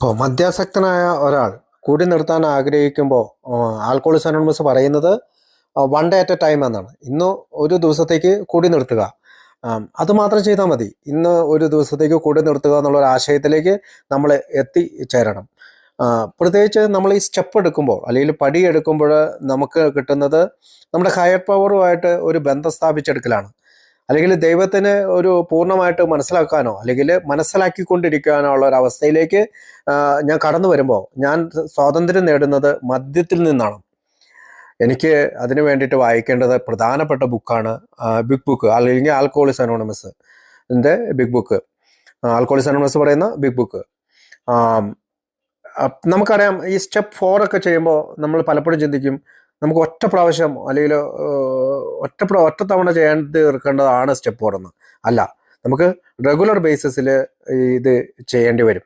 ഇപ്പോൾ മദ്യാസക്തനായ ഒരാൾ കൂടി നിർത്താൻ ആഗ്രഹിക്കുമ്പോൾ ആൽക്കഹോളിക്സ് അനോണിമസ് പറയുന്നത് one day at A time എന്നാണ്. ഇന്ന് ഒരു ദിവസത്തേക്ക് കൂടി നിർത്തുക, അത് മാത്രം ചെയ്താൽ മതി. ഇന്ന് ഒരു ദിവസത്തേക്ക് കൂടി നിർത്തുക എന്നുള്ള ഒരു ആശയത്തിലേക്ക് നമ്മൾ എത്തിച്ചേരണം. പ്രത്യേകിച്ച് നമ്മൾ ഈ സ്റ്റെപ്പ് എടുക്കുമ്പോൾ അല്ലെങ്കിൽ പടി എടുക്കുമ്പോൾ നമുക്ക് കിട്ടുന്നത് നമ്മുടെ ഹയർ പവറുമായിട്ട് ഒരു ബന്ധം സ്ഥാപിച്ചെടുക്കലാണ്. അല്ലെങ്കിൽ ദൈവത്തിന് ഒരു പൂർണ്ണമായിട്ട് മനസ്സിലാക്കാനോ അല്ലെങ്കിൽ മനസ്സിലാക്കിക്കൊണ്ടിരിക്കാനോ ഉള്ള ഒരു അവസ്ഥയിലേക്ക് ഞാൻ കടന്നു വരുമ്പോൾ ഞാൻ സ്വാതന്ത്ര്യം നേടുന്നത് മദ്യത്തിൽ നിന്നാണ്. എനിക്ക് അതിന് വേണ്ടിയിട്ട് വായിക്കേണ്ടത് പ്രധാനപ്പെട്ട ബുക്കാണ് ബിഗ് ബുക്ക് അല്ലെങ്കിൽ Alcoholics Anonymous Big Book. Alcoholics Anonymous പറയുന്ന ബിഗ് ബുക്ക്. നമുക്കറിയാം, ഈ സ്റ്റെപ്പ് 4 ഒക്കെ ചെയ്യുമ്പോൾ നമ്മൾ പലപ്പോഴും ചിന്തിക്കും നമുക്ക് ഒറ്റ പ്രാവശ്യം അല്ലെങ്കിൽ ഒറ്റ തവണ ചെയ്യാൻ തീർക്കേണ്ടതാണ് സ്റ്റെപ്പ് 4 എന്ന്. അല്ല, നമുക്ക് റെഗുലർ ബേസിസിൽ ഇത് ചെയ്യേണ്ടി വരും.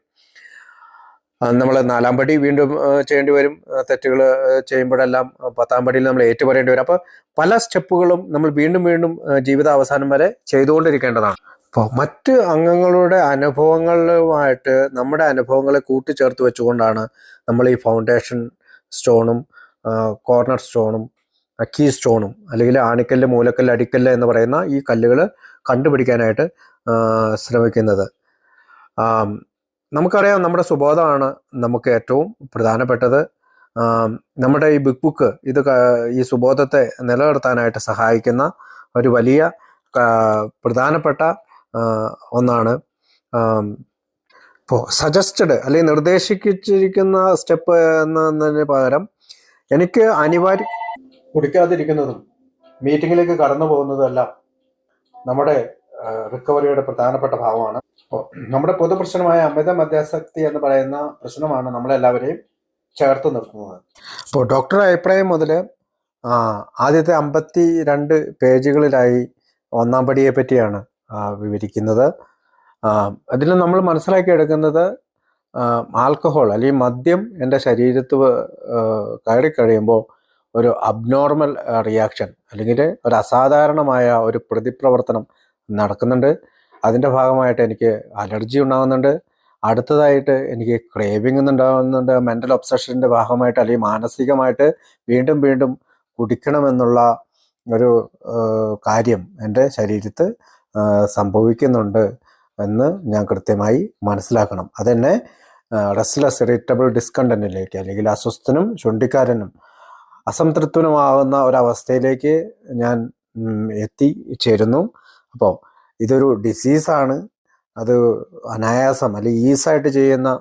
നമ്മൾ 4-ാം പടി വീണ്ടും ചെയ്യേണ്ടി വരും. തെറ്റുകൾ ചെയ്യുമ്പോഴെല്ലാം 10-ാം പടിയിൽ നമ്മൾ ഏറ്റുപറയേണ്ടി വരും. അപ്പോൾ പല സ്റ്റെപ്പുകളും നമ്മൾ വീണ്ടും വീണ്ടും ജീവിതാവസാനം വരെ ചെയ്തുകൊണ്ടിരിക്കേണ്ടതാണ്. അപ്പോൾ മറ്റ് അംഗങ്ങളുടെ അനുഭവങ്ങളുമായിട്ട് നമ്മുടെ അനുഭവങ്ങളെ കൂട്ടിച്ചേർത്ത് വെച്ചുകൊണ്ടാണ് നമ്മൾ ഈ ഫൗണ്ടേഷൻ സ്റ്റോണും കോർണർ സ്റ്റോണും കീ സ്റ്റോണും അല്ലെങ്കിൽ ആണിക്കല്ല്, മൂലക്കല്ല്, അടിക്കല്ല് എന്ന് പറയുന്ന ഈ കല്ലുകൾ കണ്ടുപിടിക്കാനായിട്ട് ശ്രമിക്കുന്നത്. നമുക്കറിയാം, നമ്മുടെ സുബോധമാണ് നമുക്ക് ഏറ്റവും പ്രധാനപ്പെട്ടത്. നമ്മുടെ ഈ ബിഗ് ബുക്ക് ഈ സുബോധത്തെ നിലനിർത്താനായിട്ട് സഹായിക്കുന്ന ഒരു വലിയ പ്രധാനപ്പെട്ട ഒന്നാണ്. ഇപ്പോൾ സജസ്റ്റഡ് അല്ലെങ്കിൽ നിർദ്ദേശിച്ചിരിക്കുന്ന സ്റ്റെപ്പ് എന്നതിന് പകരം എനിക്ക് അനിവാര്യ കുടിക്കാതിരിക്കുന്നതും മീറ്റിങ്ങിലേക്ക് കടന്നു പോകുന്നതുമെല്ലാം നമ്മുടെ റിക്കവറിയുടെ പ്രധാനപ്പെട്ട ഭാഗമാണ്. അപ്പോൾ നമ്മുടെ പൊതുപ്രശ്നമായ അമിത മദ്യാസക്തി എന്ന് പറയുന്ന പ്രശ്നമാണ് നമ്മളെല്ലാവരെയും ചേർത്ത് നിർത്തുന്നത്. അപ്പോൾ ഡോക്ടറുടെ അഭിപ്രായം മുതൽ ആദ്യത്തെ 52 പേജുകളിലായി 1-ാം പടിയെ പറ്റിയാണ് വിവരിക്കുന്നത്. അതിൽ നമ്മൾ മനസ്സിലാക്കിയെടുക്കുന്നത് ആൽക്കഹോൾ അല്ലെങ്കിൽ മദ്യം എൻ്റെ ശരീരത്ത് കയറിക്കഴിയുമ്പോൾ ഒരു അബ്നോർമൽ റിയാക്ഷൻ അല്ലെങ്കിൽ ഒരു അസാധാരണമായ ഒരു പ്രതിപ്രവർത്തനം നടക്കുന്നുണ്ട്. അതിൻ്റെ ഭാഗമായിട്ട് എനിക്ക് അലർജി ഉണ്ടാകുന്നുണ്ട്. അടുത്തതായിട്ട് എനിക്ക് ക്രേവിംഗ് ഉണ്ടാകുന്നുണ്ട്. മെൻ്റൽ ഒബ്സഷൻ്റെ ഭാഗമായിട്ട് അല്ലെങ്കിൽ മാനസികമായിട്ട് വീണ്ടും വീണ്ടും കുടിക്കണമെന്നുള്ള ഒരു കാര്യം എൻ്റെ ശരീരത്ത് സംഭവിക്കുന്നുണ്ട് എന്ന് ഞാൻ കൃത്യമായി മനസ്സിലാക്കണം. അതെന്നെ റെസ്റ്റ്ലെസ് ഇറിറ്റബിൾ ഡിസ്കണ്ടന്റിലേക്ക് അല്ലെങ്കിൽ അസ്വസ്ഥനും ചുണ്ടിക്കാരനും അസംതൃപ്തനുമാകുന്ന ഒരവസ്ഥയിലേക്ക് ഞാൻ എത്തിച്ചേരുന്നു. അപ്പോൾ ഇതൊരു ഡിസീസാണ്. അത് അനായാസം അല്ലെങ്കിൽ ഈസായിട്ട് ചെയ്യുന്ന